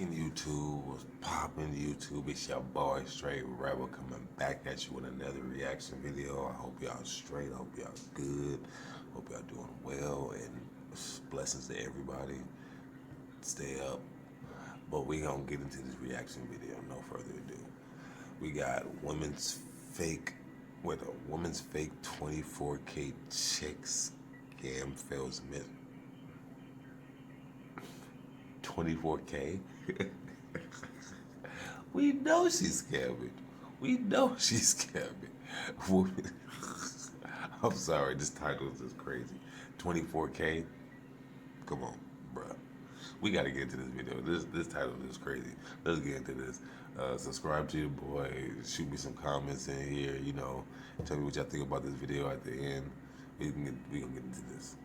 rocking YouTube, was popping YouTube. It's your boy Straight Rebel coming back at you with another reaction video. I hope y'all straight, hope y'all good, hope y'all doing well, and blessings to everybody. Stay up. But we gonna get into this reaction video, no further ado. We got women's fake 24K chicks scam fails myth. 24K? We know she's scamming. We know she's scamming. I'm sorry, this title is just crazy. 24K? Come on, bruh. We gotta get into this video. This title is crazy. Let's get into this. Subscribe to your boy. Shoot me some comments in here. You know, tell me what y'all think about this video at the end. We gonna get into this.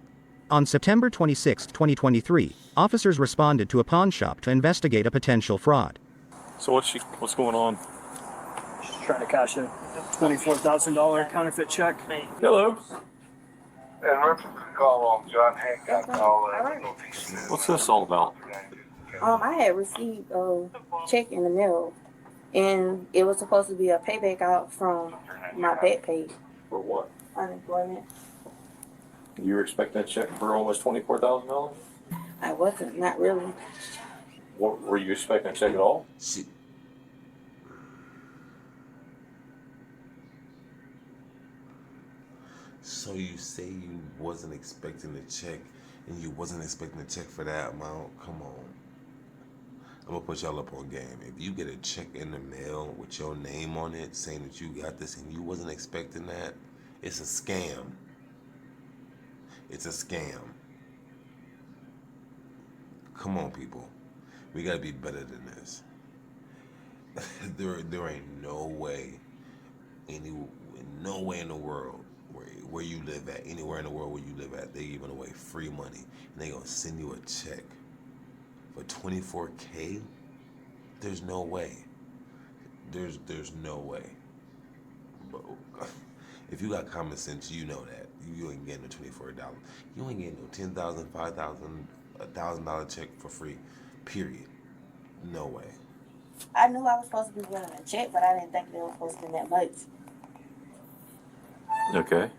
On September 26, 2023, officers responded to a pawn shop to investigate a potential fraud. So what's going on? She's trying to cash a $24,000 counterfeit check. Hello. And reference to call on John Hancock. What's this all about? I had received a check in the mail, and it was supposed to be a payback out from my back pay. For what? Unemployment. You were expecting a check for almost $24,000? I wasn't, not really. What, were you expecting a check at all? So you say you wasn't expecting a check, and you wasn't expecting a check for that amount? Come on. I'm gonna put y'all up on game. If you get a check in the mail with your name on it saying that you got this and you wasn't expecting that, it's a scam. It's a scam. Come on, people. We gotta be better than this. There ain't no way, no way in the world where you live at, anywhere in the world where you live at, they giving away free money and they gonna send you a check for 24K. There's no way. There's no way. But if you got common sense, you know that. You ain't getting no $24. You ain't getting no $10,000, $5,000, $1,000 check for free. Period. No way. I knew I was supposed to be getting a check, but I didn't think they were supposed to be that much. Okay.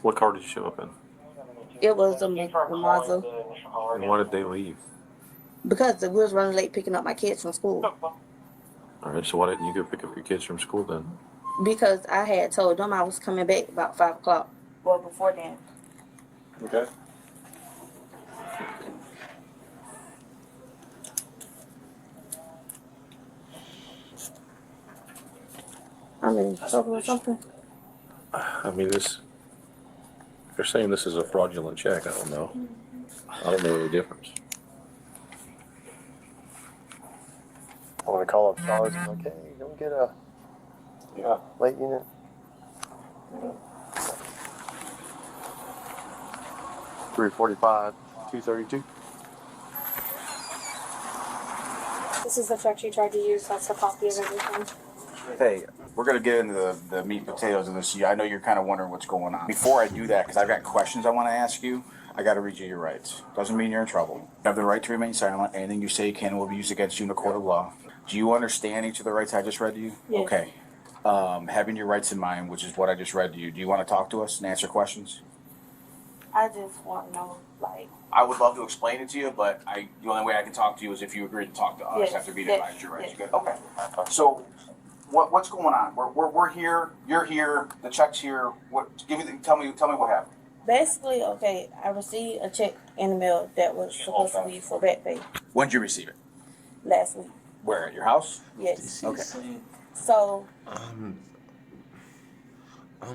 What car did you show up in? It was a Mazda. And why did they leave? Because we was running late picking up my kids from school. Alright, so why didn't you go pick up your kids from school then? Because I had told them I was coming back about 5 o'clock. Well, before then. Okay. I'm in trouble or something. I mean, they're saying this is a fraudulent check. I don't know. I don't know the difference. I want to call up Stars and like, hey, go get a late unit. $345, $232. This is the check she tried to use. That's a copy of everything. Hey, we're going to get into the meat and potatoes of this. I know you're kind of wondering what's going on. Before I do that, because I've got questions I want to ask you, I got to read you your rights. Doesn't mean you're in trouble. You have the right to remain silent. Anything you say can and will be used against you in a court of law. Do you understand each of the rights I just read to you? Yes. Okay. Having your rights in mind, which is what I just read to you, do you want to talk to us and answer questions? I just want to know, like... I would love to explain it to you, but the only way I can talk to you is if you agree to talk to us Yes. after being Yes. advised your rights. Yes. Good? Okay. So... What's going on? We're here. You're here. The check's here. Tell me what happened. Basically, okay, I received a check in the mail that was supposed to be for back pay When did you receive it? last week. Where, at your house? Yes. Okay. So, I'm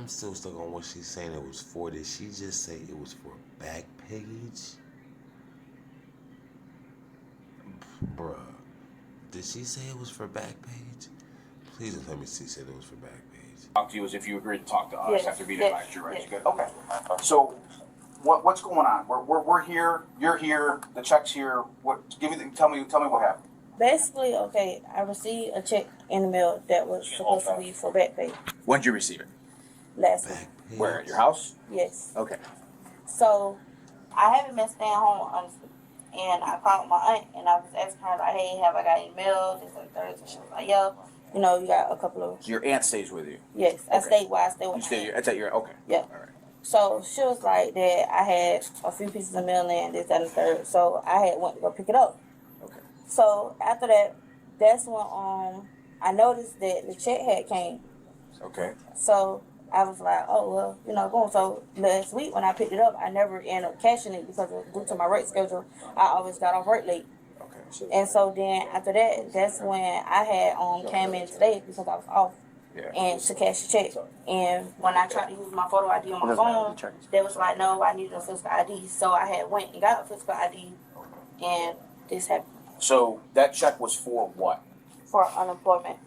still stuck on what she's saying it was for. Did she just say it was for back page? Bruh. Did she say it was for back page? Please don't tell me she said it was for back page. Talk to you as if you agreed to talk to us Yes. after being Yes. advised your rights. Yes. Good? Okay. So, what's going on? We're here. You're here. The check's here. Tell me what happened. basically, okay, I received a check in the mail that was supposed to be for back pay When did you receive it? last week. Back page. Where, at your house? Yes. Okay. So, I haven't been staying home, honestly. and I called my aunt, and I was asking her, like, hey, have I got any mail? This and third. And she was like, yeah. You know, you got a couple of... So your aunt stays with you? Yes, I stayed where I stayed with You my stay, aunt. it's at your, okay. Yeah. All right. So she was like that I had a few pieces of mail in, this, that, and the third. So I had went to go pick it up. Okay. So after that, that's when I noticed that the check had came. Okay. So I was like, oh, well, you know, boom. So last week when I picked it up, I never ended up cashing it because due to my work schedule, I always got off work late. Okay. And so then after that, that's when I had came in today because I was off. Yeah. And to cash the check. And when I tried to use my photo ID on my phone, they was like, no, I needed a physical ID. So I had went and got a physical ID, and this happened. So that check was for what? For unemployment.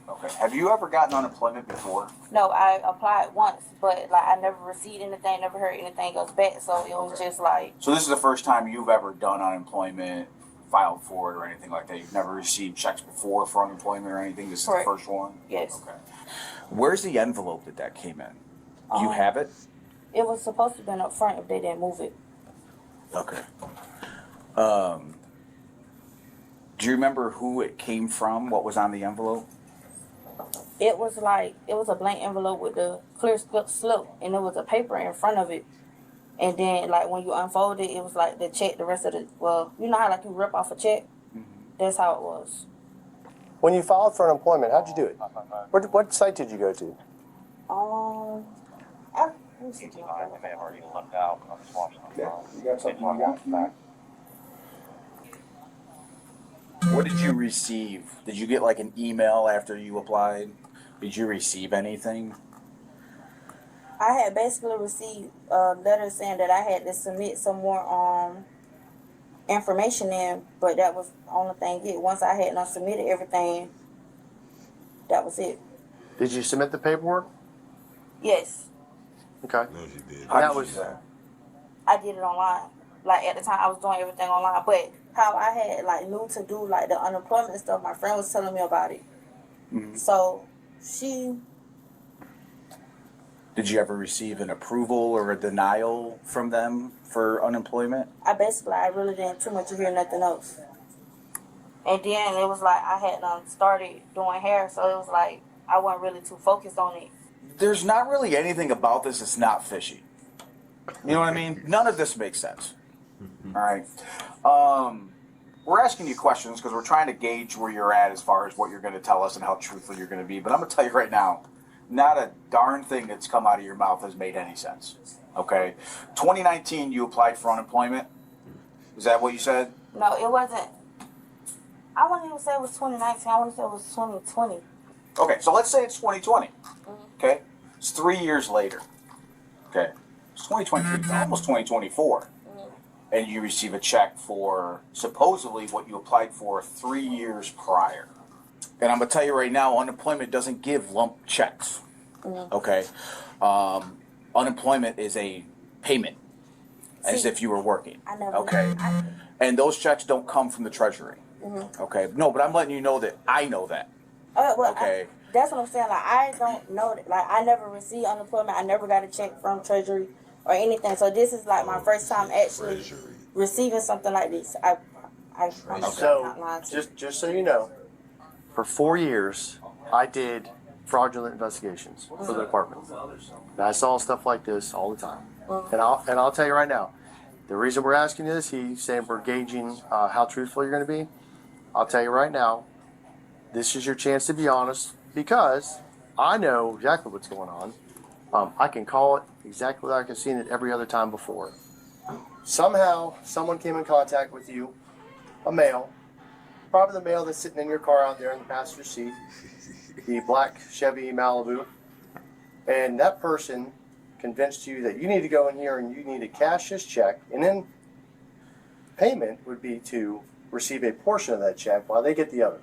Okay. Have you ever gotten unemployment before? No, I applied once, but like I never received anything, never heard anything else back. So it was just like. So this is the first time you've ever done unemployment, filed for it, or anything like that? You've never received checks before for unemployment or anything? This is Correct. the first one? Yes. Okay. Where's the envelope that came in? Do you have it? It was supposed to have been up front if they didn't move it. Okay. Do you remember who it came from? What was on the envelope? It was a blank envelope with the clear slip, and there was a paper in front of it. And then, like, when you unfold it, it was like the check, the rest of the, well, you know how, like, you rip off a check? Mm-hmm. That's how it was. When you filed for unemployment, how'd you do it? What site did you go to? Let me see. They may have already left out. I'm just watching. Yeah, you got something you got? What did you receive? Did you get like an email after you applied? Did you receive anything? I had basically received a letter saying that I had to submit some more information in, but that was the only thing it. Once I had not submitted everything, that was it. Did you submit the paperwork? Yes. Okay. No, she did. How That did you was do that? I did it online. Like at the time I was doing everything online, but how I had like knew to do like the unemployment stuff, my friend was telling me about it. Mm-hmm. So she. Did you ever receive an approval or a denial from them for unemployment? I really didn't too much hear nothing else. And then it was like I had started doing hair, so it was like I wasn't really too focused on it. There's not really anything about this that's not fishy. You know what I mean? None of this makes sense. All right. We're asking you questions because we're trying to gauge where you're at as far as what you're going to tell us and how truthful you're going to be. But I'm going to tell you right now, not a darn thing that's come out of your mouth has made any sense. Okay? 2019, you applied for unemployment. Is that what you said? No, it wasn't. I wouldn't even say it was 2019. I want to say it was 2020. Okay, so let's say it's 2020. Okay? It's 3 years later. Okay? It's 2023, almost 2024. And you receive a check for supposedly what you applied for 3 years prior. And I'm going to tell you right now, unemployment doesn't give lump checks. Okay? Unemployment is a payment, as if you were working. I never. Okay? And those checks don't come from the Treasury. Okay? No, but I'm letting you know that I know that. Well, okay? That's what I'm saying. Like, I don't know that. Like, I never received unemployment. I never got a check from Treasury or anything. So this is like my first time actually receiving something like this. I'm not lying to you. just so you know, for 4 years, I did fraudulent investigations for the department. And I saw stuff like this all the time. And I'll tell you right now, the reason we're asking this, he's saying we're gauging how truthful you're going to be. I'll tell you right now, this is your chance to be honest because I know exactly what's going on. I can call it exactly like I've seen it every other time before. Somehow, someone came in contact with you, a male, probably the male that's sitting in your car out there in the passenger seat, the black Chevy Malibu, and that person convinced you that you need to go in here and you need to cash this check, and then payment would be to receive a portion of that check while they get the other.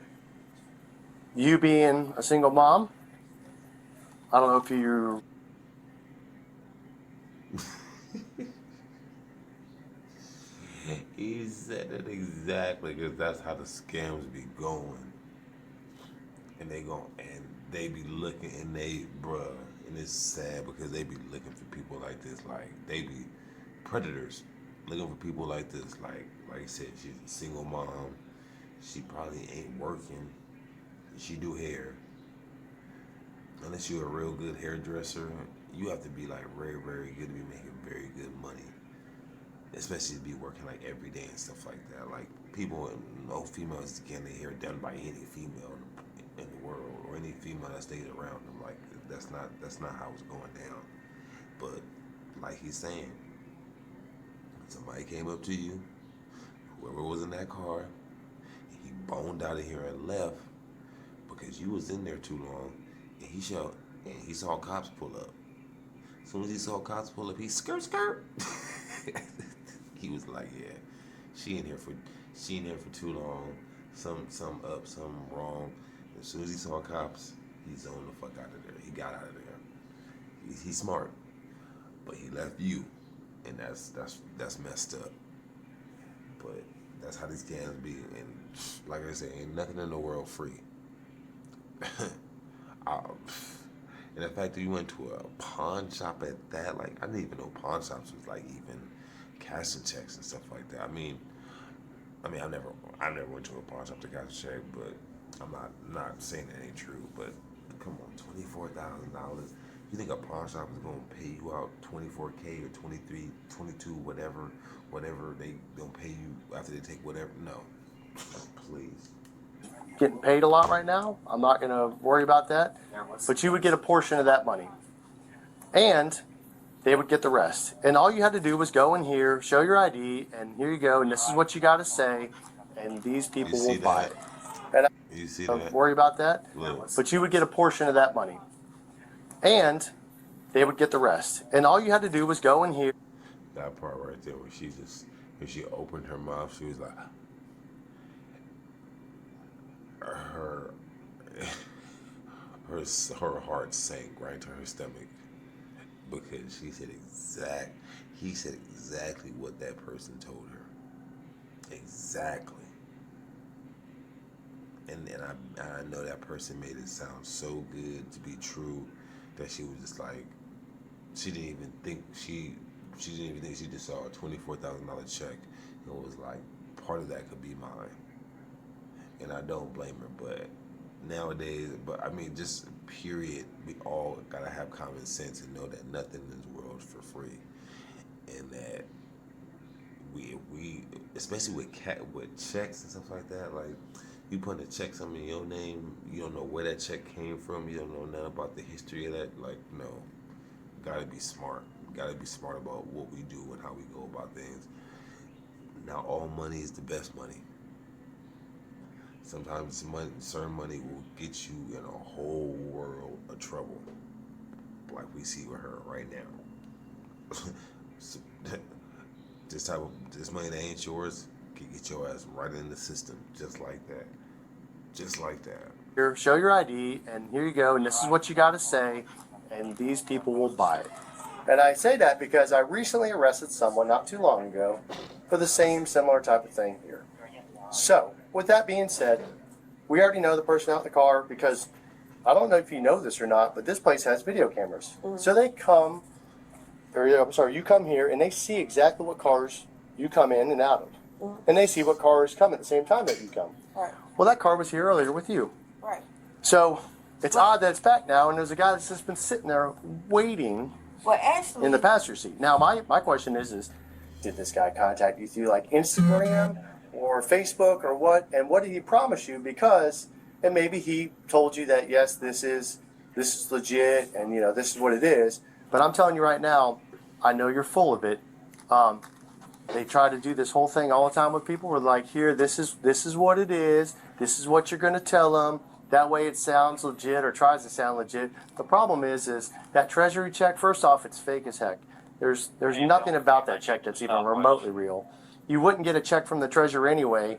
You being a single mom, I don't know if you're... He said it exactly because that's how the scams be going. And they be looking and and it's sad because they be looking for people like this. Like, they be predators. looking for people like this. Like I said, she's a single mom. She probably ain't working. She do hair. Unless you're a real good hairdresser, you have to be like very, very good to be making very good money. Especially to be working like every day and stuff like that. Like people, no females getting their hair done by any female in the world or any female that stays around them. Like that's not how it's going down. But like he's saying, somebody came up to you, whoever was in that car, and he boned out of here and left because you was in there too long, and he saw cops pull up. As soon as he saw cops pull up, he skirt. He was like, yeah, she in here for too long. Some up, some wrong. As soon as he saw cops, he zoned the fuck out of there. He got out of there. He's smart, but he left you, and that's messed up. But that's how these scams be. And like I said, ain't nothing in the world free. And the fact that you went to a pawn shop at that, like I didn't even know pawn shops was like even cashing checks and stuff like that. I mean, I never went to a pawn shop to cash a check, but I'm not saying that ain't true. But come on, $24,000. You think a pawn shop is gonna pay you out $24K or 23, 22, whatever they gonna pay you after they take whatever? No, please. Getting paid a lot right now. I'm not going to worry about that. But you would get a portion of that money. And they would get the rest. And all you had to do was go in here, show your ID, and here you go, and this is what you got to say, and these people will buy it. And You see don't that? worry about that. Look. But you would get a portion of that money. And they would get the rest. And all you had to do was go in here. That part right there where she opened her mouth, she was like, her heart sank right to her stomach because he said exactly what that person told her. Exactly. And I know that person made it sound so good to be true that she was just like, she didn't even think she just saw a $24,000 check and was like, part of that could be mine. And I don't blame her, but nowadays, just period, we all gotta have common sense and know that nothing in this world is for free, and that we especially with checks and stuff like that, like you putting a check something in your name, you don't know where that check came from, you don't know nothing about the history of that. Like, no, gotta be smart. Gotta be smart about what we do and how we go about things. Now, all money is the best money. Sometimes certain money will get you in a whole world of trouble, like we see with her right now. So, this money that ain't yours can get your ass right in the system, just like that. Just like that. Here, show your ID, and here you go, and this is what you got to say, and these people will buy it. And I say that because I recently arrested someone not too long ago for the same similar type of thing here. So, with that being said, we already know the person out in the car because I don't know if you know this or not, but this place has video cameras. So they come, you come here and they see exactly what cars you come in and out of. And they see what cars come at the same time that you come. Right. Well, that car was here earlier with you. Right. So it's odd that it's back now, and there's a guy that's just been sitting there waiting Well, actually, in the passenger seat. Now, my question is, did this guy contact you through like Instagram or Facebook or what? And what did he promise you? Because, and maybe he told you that yes, this is legit, and this is what it is. But I'm telling you right now, I know you're full of it. They try to do this whole thing all the time with people. We're like, here, this is what it is. This is what you're going to tell them. That way it sounds legit or tries to sound legit. The problem is that treasury check, first off, it's fake as heck. There's nothing about that check that's even remotely real. You wouldn't get a check from the treasurer anyway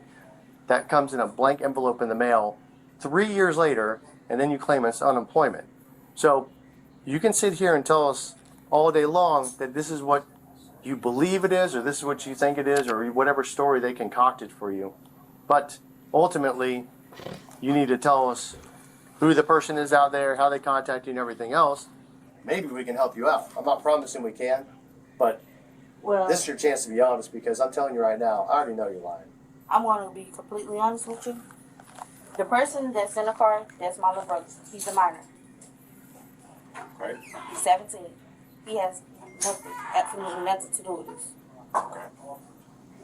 that comes in a blank envelope in the mail 3 years later, and then you claim it's unemployment. So you can sit here and tell us all day long that this is what you believe it is, or this is what you think it is, or whatever story they concocted for you. But ultimately, you need to tell us who the person is out there, how they contact you, and everything else. Maybe we can help you out. I'm not promising we can, but Well, This is your chance to be honest, because I'm telling you right now, I already know you're lying. I'm going to be completely honest with you. The person that's in the car, that's my little brother. He's a minor. Right. He's 17. He has nothing, absolutely nothing to do with this. Okay.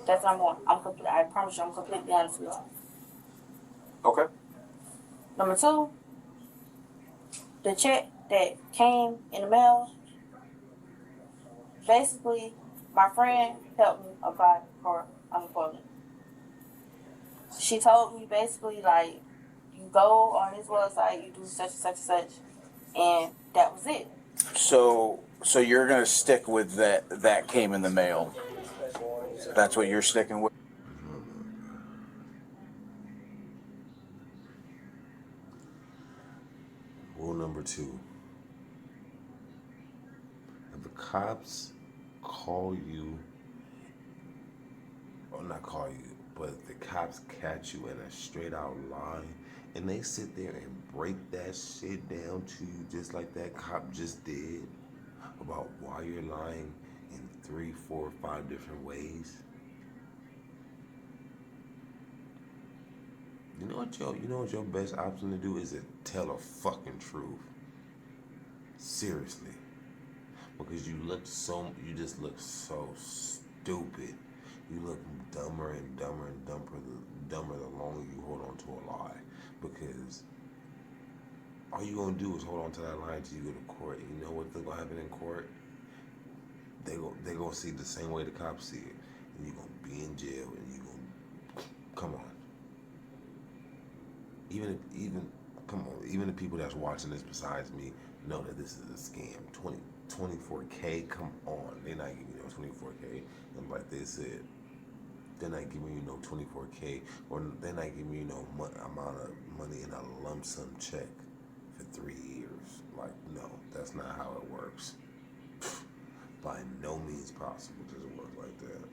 That's number one. I promise you, I'm completely honest with you. Okay. Number two, the check that came in the mail, basically, my friend helped me apply for unemployment. She told me basically, like, you go on his website, you do such and such and such, and that was it. So you're gonna stick with that came in the mail. That's what you're sticking with. Rule number 2. If the cops call you, or not call you, but if the cops catch you in a straight out lie, and they sit there and break that shit down to you just like that cop just did about why you're lying in 3, 4, 5 different ways. You know what your best option to do is to tell the fucking truth. Seriously. Because you just look so stupid. You look dumber and dumber and dumber the longer you hold on to a lie. Because all you're going to do is hold on to that lie until you go to court. And you know what's going to happen in court? They're going to see it the same way the cops see it. And you're going to be in jail and you're going to, come on. Even the people that's watching this besides me know that this is a scam. 24K, come on. They're not giving you no 24K. And like they said, they're not giving you no 24K, or they're not giving you no amount of money in a lump sum check for 3 years. Like, no, that's not how it works. By no means possible does it work like that.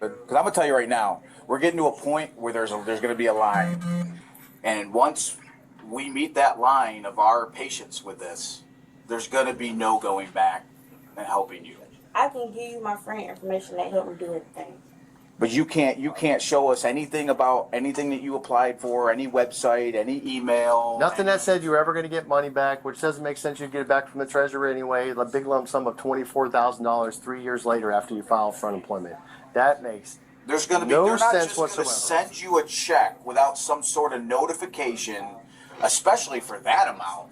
Because I'm gonna tell you right now, we're getting to a point where there's gonna be a line, and once we meet that line of our patience with this, there's gonna be no going back and helping you. I can give you my friend information that helped me do everything. But you can't show us anything about anything that you applied for, any website, any email. Nothing that said you were ever going to get money back, which doesn't make sense. You'd get it back from the treasurer anyway. A big lump sum of $24,000 3 years later after you file for unemployment. That makes There's going to be no they're not sense just going to whatsoever. send you a check without some sort of notification, especially for that amount.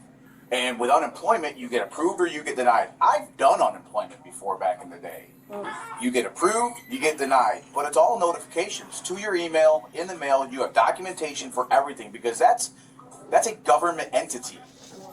And with unemployment, you get approved or you get denied. I've done unemployment before back in the day. You get approved, you get denied. But it's all notifications to your email, in the mail. You have documentation for everything because that's a government entity.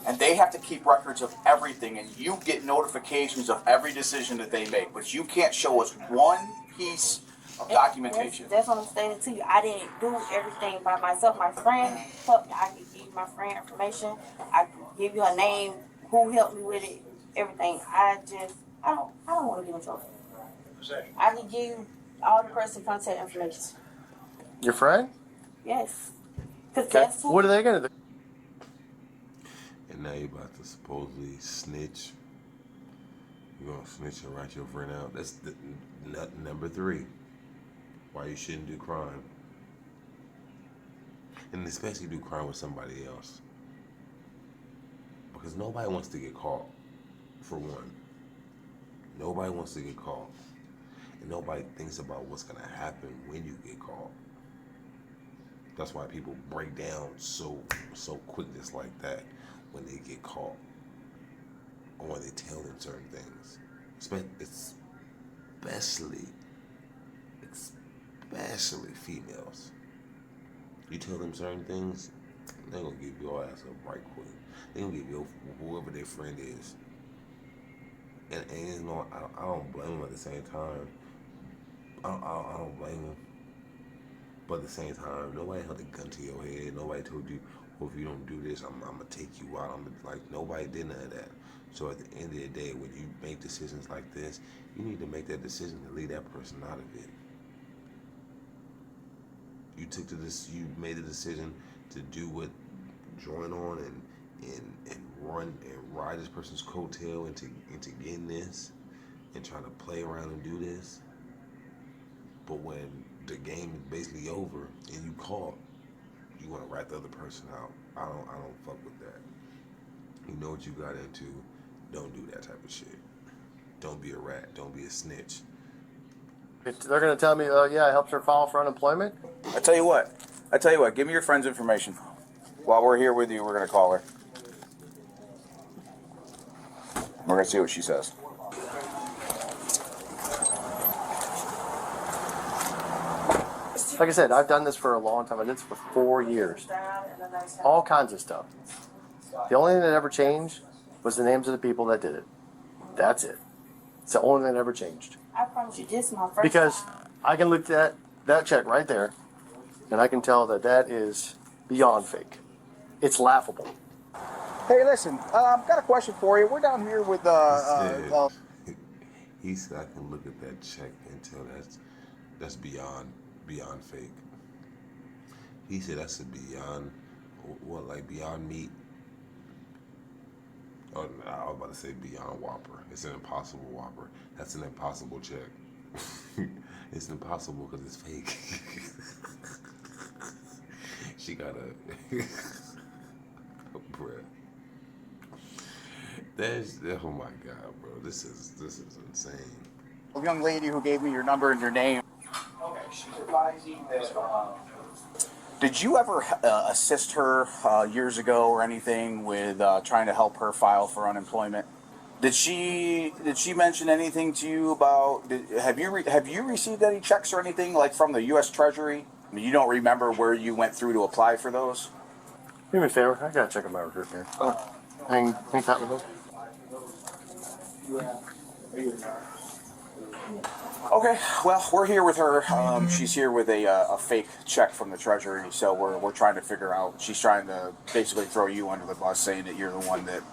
And they have to keep records of everything. And you get notifications of every decision that they make. But you can't show us one piece of documentation. That's what I'm stating to you. I didn't do everything by myself. My friend helped me. I can give you my friend information. I can give you her name, who helped me with it, everything. I don't want to get in trouble. I can give you all the person contact information. your friend? Yes. Cause Okay. that's who. What are they going to do? And now you're about to supposedly snitch. You're gonna snitch and write your friend out. That's number 3. Why you shouldn't do crime. And especially do crime with somebody else. Because nobody wants to get caught, for one. Nobody wants to get caught. And nobody thinks about what's gonna happen when you get caught. That's why people break down so quick just like that when they get caught. Or when they tell them certain things. Especially females. You tell them certain things, they're gonna give your ass up right quick. They're gonna give you whoever their friend is. And you know, I don't blame them at the same time. I don't blame them. But at the same time, nobody held a gun to your head. Nobody told you, well, if you don't do this, I'm gonna take you out. Nobody did none of that. So at the end of the day, when you make decisions like this, you need to make that decision to leave that person out of it. You made the decision to do what, join on and run and ride this person's coattail into getting this. and trying to play around and do this. But when the game is basically over and you caught, you want to rat the other person out. I don't fuck with that. You know what you got into. Don't do that type of shit. Don't be a rat. Don't be a snitch. They're gonna tell me, yeah, I helped her file for unemployment. I tell you what. Give me your friend's information. While we're here with you, we're gonna call her. We're gonna see what she says. Like I said, I've done this for a long time. I did this for 4 years. All kinds of stuff. The only thing that ever changed was the names of the people that did it. That's it. It's the only thing that ever changed. I promise you, this is my first Because time. I can look at that check right there, and I can tell that that is beyond fake. It's laughable. Hey, listen. Got a question for you. We're down here with He said I can look at that check and tell that's beyond fake. He said that's a beyond, what, like Beyond Meat? Oh, no, I was about to say Beyond Whopper. It's an Impossible Whopper. That's an impossible check. It's impossible because it's fake. She got a bruh. Oh my God, bro. This is insane. young lady who gave me your number and your name. Okay, she's advising that. Did you ever assist her years ago or anything with trying to help her file for unemployment? Did she mention anything to you about? Have you received any checks or anything like from the U.S. Treasury? I mean, you don't remember where you went through to apply for those? Do me a favor. I gotta check on my recruit here. Hang tight with them. Okay, well, we're here with her. She's here with a fake check from the Treasury, so we're trying to figure out. She's trying to basically throw you under the bus, saying that you're the one that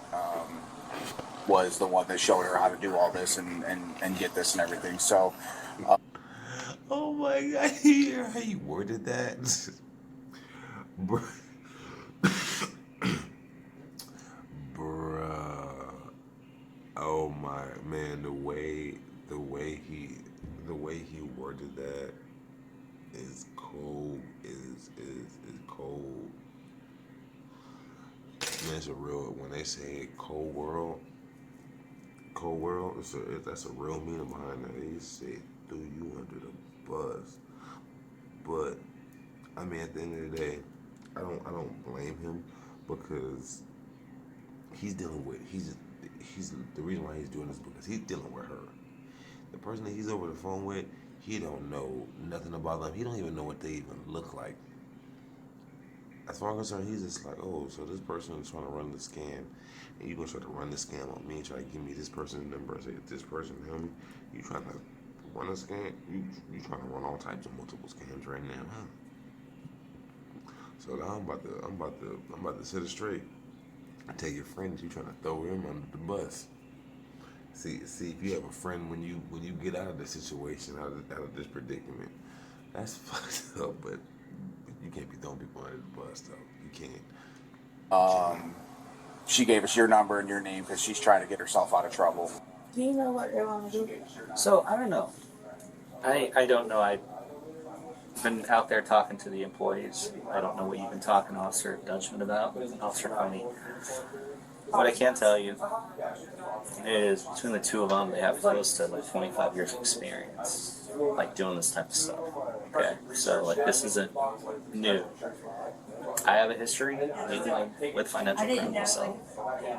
was the one that showed her how to do all this and get this and everything. So, Oh my God, you hear how you worded that? Bruh. Bruh. Oh my man, the way he worded that is cold. Is cold. Man, it's a real, when they say cold world, that's a real meaning behind that. They say threw you under the bus. But I mean, at the end of the day, I don't blame him, because he's dealing with he's the reason why he's doing this, because he's dealing with her. The person that he's over the phone with, he don't know nothing about them. He don't even know what they even look like. As far as I'm concerned, he's just like, oh, so this person is trying to run the scam, and you gonna try to run the scam on me and try to give me this person's number and say, if this person help me, you trying to run a scam? You trying to run all types of multiple scams right now, huh? So now I'm about to set it straight. I tell your friend that you trying to throw him under the bus. See if you have a friend when you get out of this situation, out of this predicament, that's fucked up. But you can't be throwing people under the bus, though. You can't. she gave us your number and your name because she's trying to get herself out of trouble. Do you know what they want to do? So I don't know. I don't know. I've been out there talking to the employees. I don't know what you've been talking to Officer Dutchman about, Officer Coney. What I can tell you is between the two of them, they have close to like 25 years of experience, like doing this type of stuff. Okay, so like this isn't new. I have a history dealing with financial crime myself,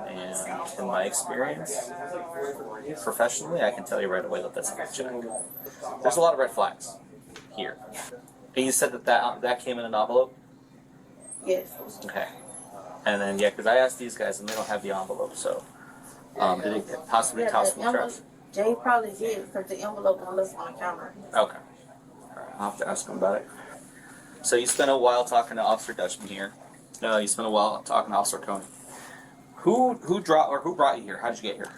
and in my experience, professionally, I can tell you right away that that's a good check. There's a lot of red flags here. And you said that came in an envelope? Yes. Okay. And then, yeah, because I asked these guys and they don't have the envelope, so did it possibly toss from the trash? Jay probably did, because the envelope was left on the counter. Okay. All right, I'll have to ask them about it. So you spent a while talking to Officer Dutchman here. No, you spent a while talking to Officer Coney. Who brought you here? How did you get here?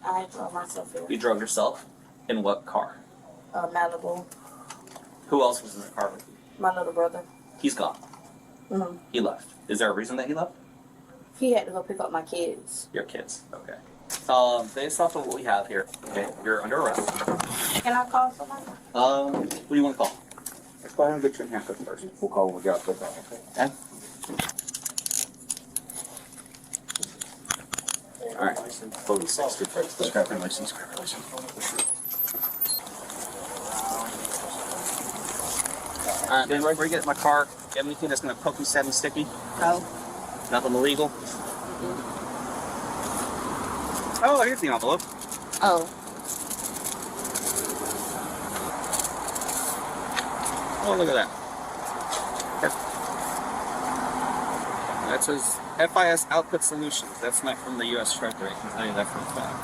I drove myself here. You drove yourself? In what car? Malibu. Who else was in the car with you? My little brother. He's gone. Mm-hmm. He left. Is there a reason that he left? He had to go pick up my kids. Your kids. Okay. Based off of what we have here, okay, you're under arrest. Can I call somebody? What do you want to call? Let's go ahead and get you in handcuffs first. We'll call when we got that. Okay. All right. 46. Scrap your license, scrap your license. All right, then before you get in my car, you have anything that's going to poke you, stab me, sticky? No. Nothing illegal? Oh, here's the envelope. Oh. Oh, look at that. That says FIS Output Solutions. That's not from the U.S. Treasury. I can tell you that for a fact.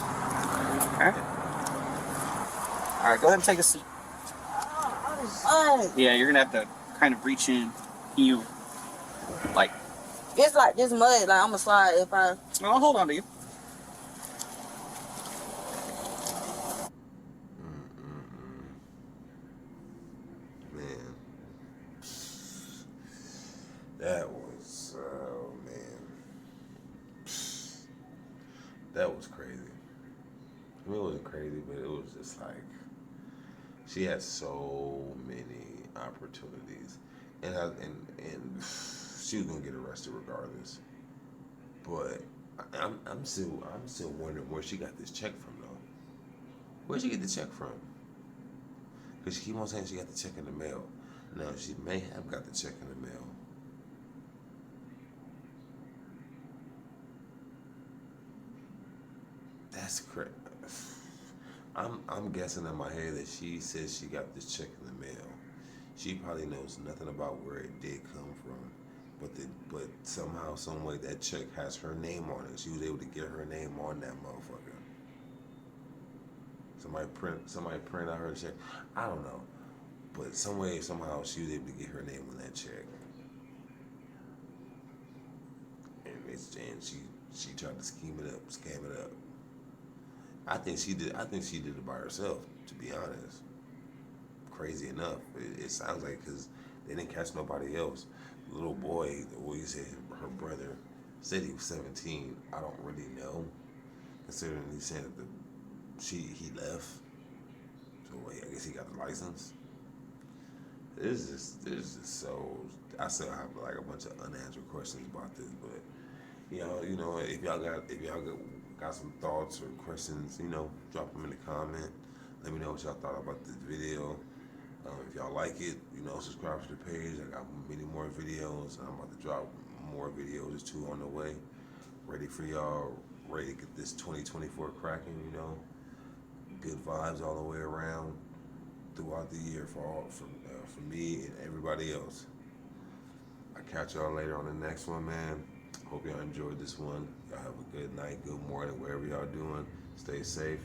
Okay. All right, go ahead and take a seat. Yeah, you're gonna have to kind of reach in. You like. It's like this mud. Like I'm gonna slide if I. No, I'll hold on to you. Man, that was man, that was crazy. I mean, it wasn't crazy, but it was just like she had so many opportunities, and she was gonna get arrested regardless. But I'm still wondering where she got this check from though. Where'd she get the check from? Because she keep on saying she got the check in the mail. No, she may have got the check in the mail. That's correct. I'm guessing in my head that she says she got this check in the mail. She probably knows nothing about where it did come from, but somehow, some way, that check has her name on it. She was able to get her name on that motherfucker. Somebody print out her check. I don't know, but some way, somehow, she was able to get her name on that check. And she tried to scam it up. I think she did it by herself, to be honest. Crazy enough, it sounds like, because they didn't catch nobody else. The little boy, he said her brother said he was 17. I don't really know, considering he said that he left. So I guess he got the license. This is so. I still have like a bunch of unanswered questions about this, but you know, if y'all got some thoughts or questions, drop them in the comment. Let me know what y'all thought about this video. If y'all like it, subscribe to the page. I got many more videos. I'm about to drop more videos. There's 2 on the way. Ready for y'all. Ready to get this 2024 cracking. Good vibes all the way around throughout the year for me and everybody else. I'll catch y'all later on the next one, man. Hope y'all enjoyed this one. Y'all have a good night, good morning, wherever y'all doing. Stay safe.